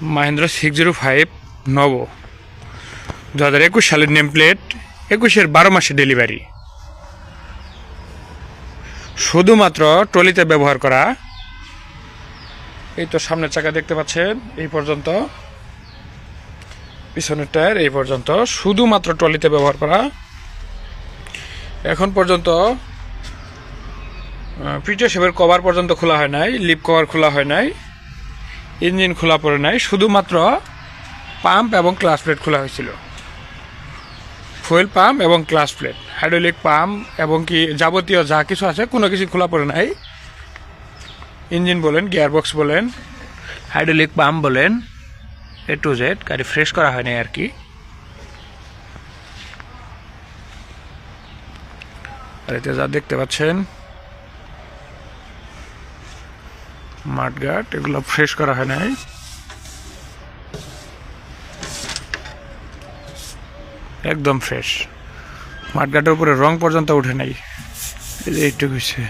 মাহিন্দ্রা 605 নবো 2021 সালের name plate, 21-এর 12 মাসে delivery, শুধুমাত্র ট্রলিতে ব্যবহার করা। এই তো সামনের চাকা দেখতে পাচ্ছেন, এই পর্যন্ত, পিছনের টায়ার এই পর্যন্ত, শুধুমাত্র ট্রলিতে ব্যবহার করা। এখন পর্যন্ত পিটিও শেপের কভার পর্যন্ত খোলা হয় নাই, লিপ কভার খোলা হয় নাই, ইঞ্জিন খোলা পড়ে নাই, শুধুমাত্র পাম্প এবং ক্লাচ প্লেট খোলা হয়েছিল। ফুয়েল পাম্প এবং ক্লাচ প্লেট, হাইড্রোলিক পাম্প এবং কি যাবতীয় যা কিছু আছে কোনো কিছু খোলা পড়ে নাই। ইঞ্জিন বলেন, গিয়ারবক্স বলেন, হাইড্রোলিক পাম্প বলেন, A to Z, গাড়ি ফ্রেশ করা হয় নাই আর কি। আর এতে যা দেখতে পাচ্ছেন মাঠঘাট, এগুলো ফ্রেশ করা হয় নাই। একদম ফ্রেশ, মাঠঘাটের উপরে রং পর্যন্ত উঠে নাই, এইটুকু হয়েছে।